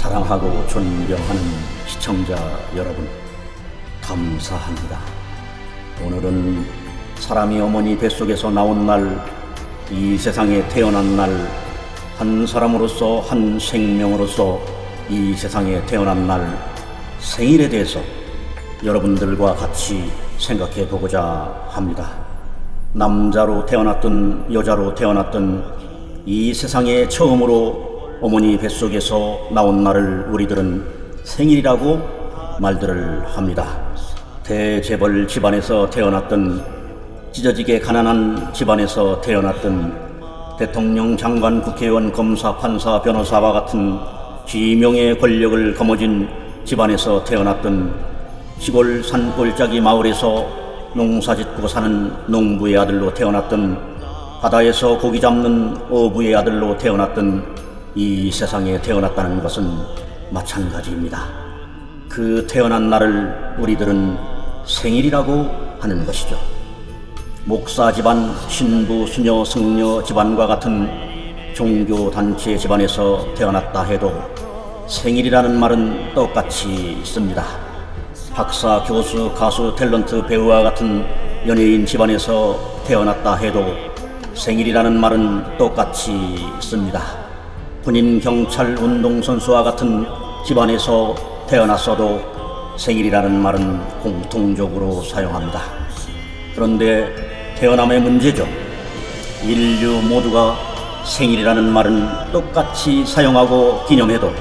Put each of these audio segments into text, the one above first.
사랑하고 존경하는 시청자 여러분, 감사합니다. 오늘은 사람이 어머니 뱃속에서 나온 날, 이 세상에 태어난 날, 한 사람으로서, 한 생명으로서 이 세상에 태어난 날 생일에 대해서 여러분들과 같이 생각해 보고자 합니다. 남자로 태어났든 여자로 태어났든 이 세상에 처음으로 어머니 뱃속에서 나온 날을 우리들은 생일이라고 말들을 합니다. 대재벌 집안에서 태어났든 찢어지게 가난한 집안에서 태어났든 대통령, 장관, 국회의원, 검사, 판사, 변호사와 같은 지명의 권력을 거머쥔 집안에서 태어났든 시골 산골짜기 마을에서 농사짓고 사는 농부의 아들로 태어났든 바다에서 고기 잡는 어부의 아들로 태어났든 이 세상에 태어났다는 것은 마찬가지입니다. 그 태어난 날을 우리들은 생일이라고 하는 것이죠. 목사 집안, 신부, 수녀, 승려 집안과 같은 종교단체 집안에서 태어났다 해도 생일이라는 말은 똑같이 씁니다. 박사, 교수, 가수, 탤런트, 배우와 같은 연예인 집안에서 태어났다 해도 생일이라는 말은 똑같이 씁니다. 군인, 경찰, 운동선수와 같은 집안에서 태어났어도 생일이라는 말은 공통적으로 사용합니다. 그런데 태어남의 문제죠. 인류 모두가 생일이라는 말은 똑같이 사용하고 기념해도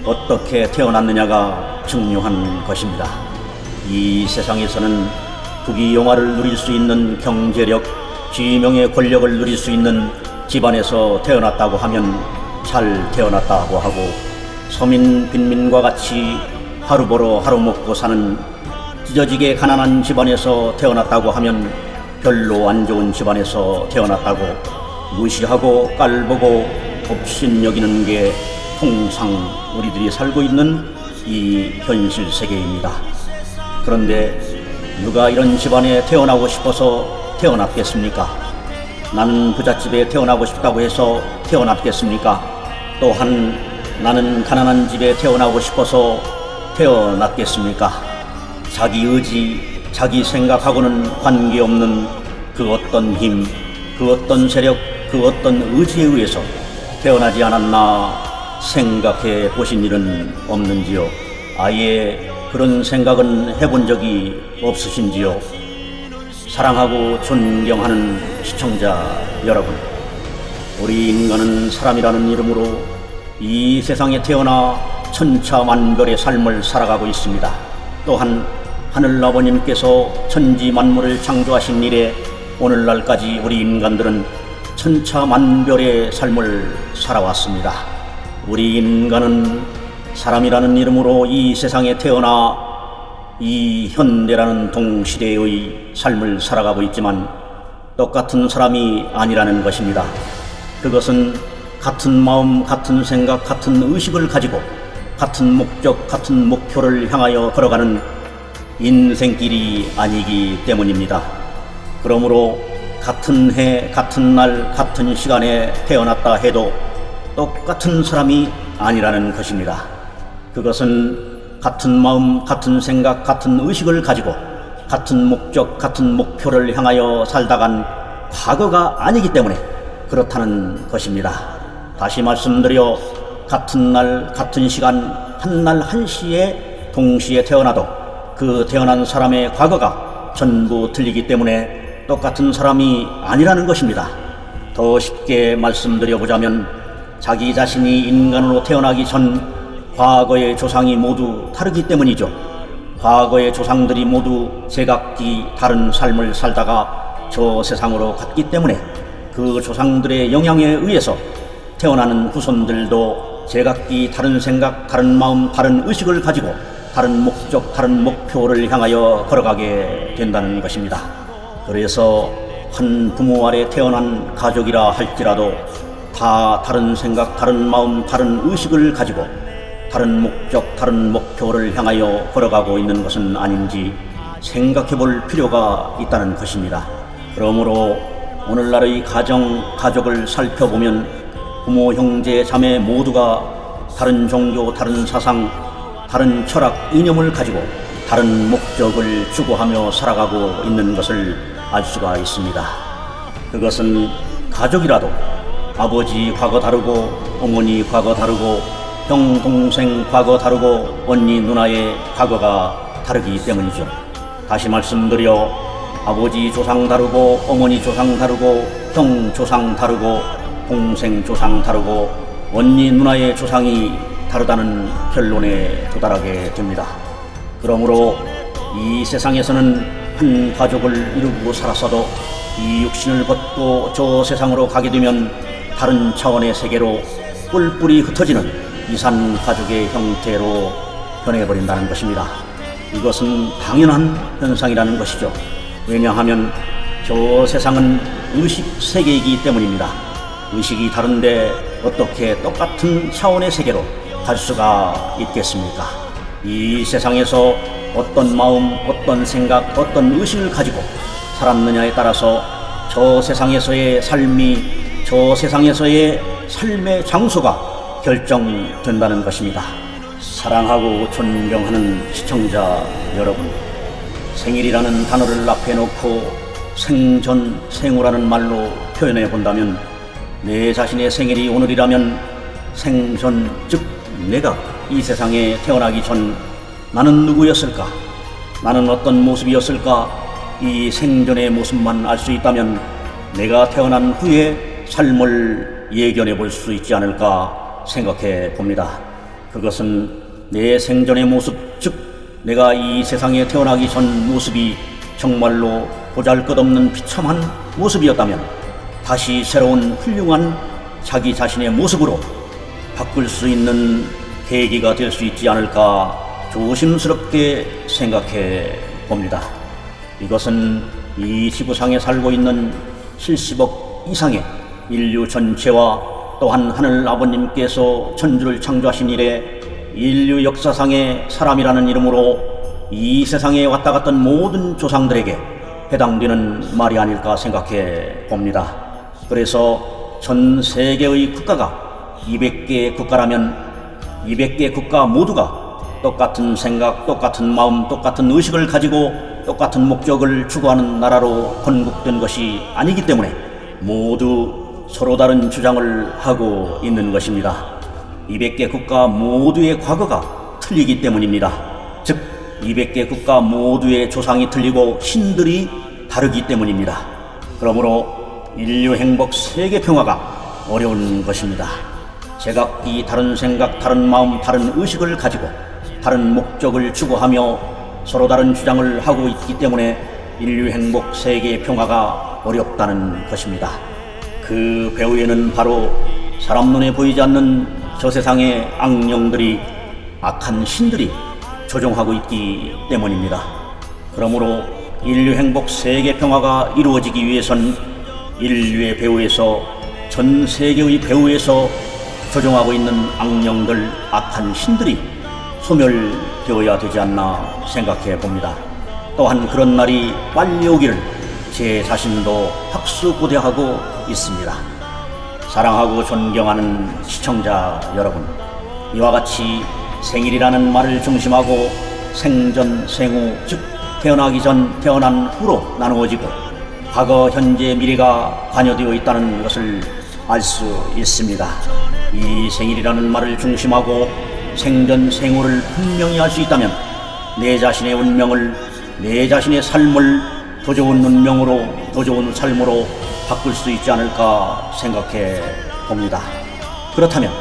어떻게 태어났느냐가 중요한 것입니다. 이 세상에서는 부귀영화를 누릴 수 있는 경제력, 지명의 권력을 누릴 수 있는 집안에서 태어났다고 하면 잘 태어났다고 하고, 서민, 빈민과 같이 하루 벌어 하루 먹고 사는 찢어지게 가난한 집안에서 태어났다고 하면 별로 안 좋은 집안에서 태어났다고 무시하고 깔보고 업신여기는 게 통상 우리들이 살고 있는 이 현실 세계입니다. 그런데 누가 이런 집안에 태어나고 싶어서 태어났겠습니까? 나는 부잣집에 태어나고 싶다고 해서 태어났겠습니까? 또한 나는 가난한 집에 태어나고 싶어서 태어났겠습니까? 자기 의지, 자기 생각하고는 관계없는 그 어떤 힘, 그 어떤 세력, 그 어떤 의지에 의해서 태어나지 않았나 생각해 보신 일은 없는지요? 아예 그런 생각은 해본 적이 없으신지요? 사랑하고 존경하는 시청자 여러분, 우리 인간은 사람이라는 이름으로 이 세상에 태어나 천차만별의 삶을 살아가고 있습니다. 또한 하늘아버님께서 천지 만물을 창조하신 이래 오늘날까지 우리 인간들은 천차만별의 삶을 살아왔습니다. 우리 인간은 사람이라는 이름으로 이 세상에 태어나 이 현대라는 동시대의 삶을 살아가고 있지만 똑같은 사람이 아니라는 것입니다. 그것은 같은 마음, 같은 생각, 같은 의식을 가지고 같은 목적, 같은 목표를 향하여 걸어가는 인생길이 아니기 때문입니다. 그러므로 같은 해, 같은 날, 같은 시간에 태어났다 해도 똑같은 사람이 아니라는 것입니다. 그것은 같은 마음, 같은 생각, 같은 의식을 가지고 같은 목적, 같은 목표를 향하여 살다간 과거가 아니기 때문에 그렇다는 것입니다. 다시 말씀드려 같은 날, 같은 시간, 한 날 한시에 동시에 태어나도 그 태어난 사람의 과거가 전부 틀리기 때문에 똑같은 사람이 아니라는 것입니다. 더 쉽게 말씀드려보자면 자기 자신이 인간으로 태어나기 전 과거의 조상이 모두 다르기 때문이죠. 과거의 조상들이 모두 제각기 다른 삶을 살다가 저 세상으로 갔기 때문에 그 조상들의 영향에 의해서 태어나는 후손들도 제각기 다른 생각, 다른 마음, 다른 의식을 가지고 다른 목적, 다른 목표를 향하여 걸어가게 된다는 것입니다. 그래서 한 부모 아래 태어난 가족이라 할지라도 다 다른 생각, 다른 마음, 다른 의식을 가지고 다른 목적, 다른 목표를 향하여 걸어가고 있는 것은 아닌지 생각해 볼 필요가 있다는 것입니다. 그러므로 오늘날의 가정, 가족을 살펴보면 부모, 형제, 자매 모두가 다른 종교, 다른 사상, 다른 철학, 이념을 가지고 다른 목적을 추구하며 살아가고 있는 것을 알 수가 있습니다. 그것은 가족이라도 아버지 과거 다르고 어머니 과거 다르고 형, 동생 과거 다르고 언니, 누나의 과거가 다르기 때문이죠. 다시 말씀드려 아버지 조상 다르고 어머니 조상 다르고 형 조상 다르고 동생 조상 다르고 언니, 누나의 조상이 다르다는 결론에 도달하게 됩니다. 그러므로 이 세상에서는 한 가족을 이루고 살았어도 이 육신을 벗고 저 세상으로 가게 되면 다른 차원의 세계로 뿔뿔이 흩어지는 이산 가족의 형태로 변해버린다는 것입니다. 이것은 당연한 현상이라는 것이죠. 왜냐하면 저 세상은 의식 세계이기 때문입니다. 의식이 다른데 어떻게 똑같은 차원의 세계로 갈 수가 있겠습니까? 이 세상에서 어떤 마음, 어떤 생각, 어떤 의식을 가지고 살았느냐에 따라서 저 세상에서의 삶이, 저 세상에서의 삶의 장소가 결정된다는 것입니다. 사랑하고 존경하는 시청자 여러분, 생일이라는 단어를 앞에 놓고 생전, 생후라는 말로 표현해 본다면 내 자신의 생일이 오늘이라면 생전, 즉 내가 이 세상에 태어나기 전 나는 누구였을까? 나는 어떤 모습이었을까? 이 생전의 모습만 알 수 있다면 내가 태어난 후에 삶을 예견해 볼 수 있지 않을까 생각해 봅니다. 그것은 내 생전의 모습, 즉 내가 이 세상에 태어나기 전 모습이 정말로 보잘것없는 비참한 모습이었다면 다시 새로운 훌륭한 자기 자신의 모습으로 바꿀 수 있는 계기가 될 수 있지 않을까 조심스럽게 생각해 봅니다. 이것은 이 지구상에 살고 있는 70억 이상의 인류 전체와 또한 하늘 아버님께서 천주를 창조하신 이래 인류 역사상의 사람이라는 이름으로 이 세상에 왔다 갔던 모든 조상들에게 해당되는 말이 아닐까 생각해 봅니다. 그래서 전 세계의 국가가 200개의 국가라면 200개 국가 모두가 똑같은 생각, 똑같은 마음, 똑같은 의식을 가지고 똑같은 목적을 추구하는 나라로 건국된 것이 아니기 때문에 모두 서로 다른 주장을 하고 있는 것입니다. 200개 국가 모두의 과거가 틀리기 때문입니다. 즉 200개 국가 모두의 조상이 틀리고 신들이 다르기 때문입니다. 그러므로 인류 행복, 세계 평화가 어려운 것입니다. 제각기 다른 생각, 다른 마음, 다른 의식을 가지고 다른 목적을 추구하며 서로 다른 주장을 하고 있기 때문에 인류 행복, 세계 평화가 어렵다는 것입니다. 그 배후에는 바로 사람 눈에 보이지 않는 저 세상의 악령들이, 악한 신들이 조종하고 있기 때문입니다. 그러므로 인류 행복, 세계 평화가 이루어지기 위해선 인류의 배후에서, 전 세계의 배후에서 조종하고 있는 악령들, 악한 신들이 소멸되어야 되지 않나 생각해 봅니다. 또한 그런 날이 빨리 오기를 제 자신도 학수고대하고 있습니다. 사랑하고 존경하는 시청자 여러분, 이와 같이 생일이라는 말을 중심하고 생전, 생후, 즉 태어나기 전, 태어난 후로 나누어지고 과거, 현재, 미래가 관여되어 있다는 것을 알 수 있습니다. 이 생일이라는 말을 중심하고 생전, 생후를 분명히 알 수 있다면 내 자신의 운명을, 내 자신의 삶을 더 좋은 운명으로, 더 좋은 삶으로 바꿀 수 있지 않을까 생각해 봅니다. 그렇다면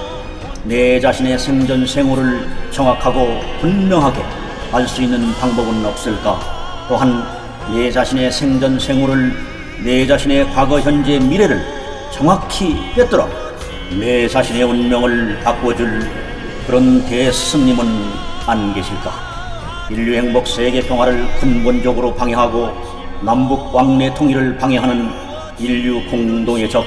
내 자신의 생전, 생후를 정확하고 분명하게 알 수 있는 방법은 없을까? 또한 내 자신의 생전, 생후를, 내 자신의 과거, 현재, 미래를 정확히 꿰뚫어 내 자신의 운명을 바꿔줄 그런 대스승님은 안 계실까? 인류 행복, 세계 평화를 근본적으로 방해하고 남북 왕래 통일을 방해하는 인류 공동의 적,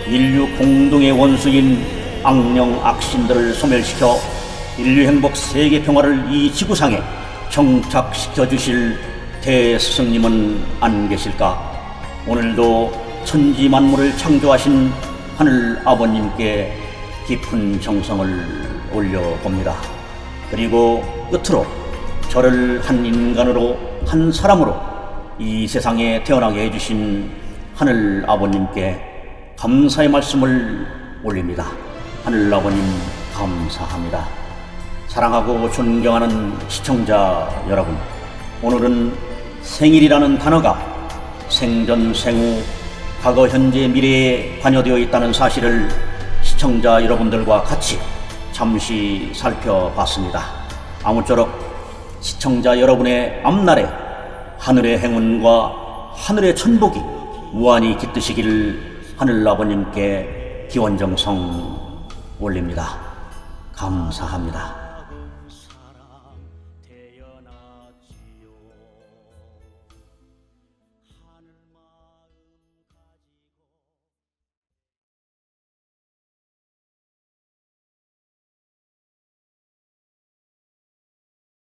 인류 공동의 원수인 악령, 악신들을 소멸시켜 인류 행복, 세계 평화를 이 지구상에 정착시켜 주실 대스승님은 안 계실까? 오늘도 천지 만물을 창조하신 하늘 아버님께 깊은 정성을 올려봅니다. 그리고 끝으로 저를 한 인간으로, 한 사람으로 이 세상에 태어나게 해주신 하늘 아버님께 감사의 말씀을 올립니다. 하늘 아버님 감사합니다. 사랑하고 존경하는 시청자 여러분, 오늘은 생일이라는 단어가 생전 생후 과거 현재 미래에 관여되어 있다는 사실을 시청자 여러분들과 같이 잠시 살펴봤습니다. 아무쪼록 시청자 여러분의 앞날에 하늘의 행운과 하늘의 천복이 무한히 깃드시기를 하늘 아버님께 기원정성 올립니다. 감사합니다.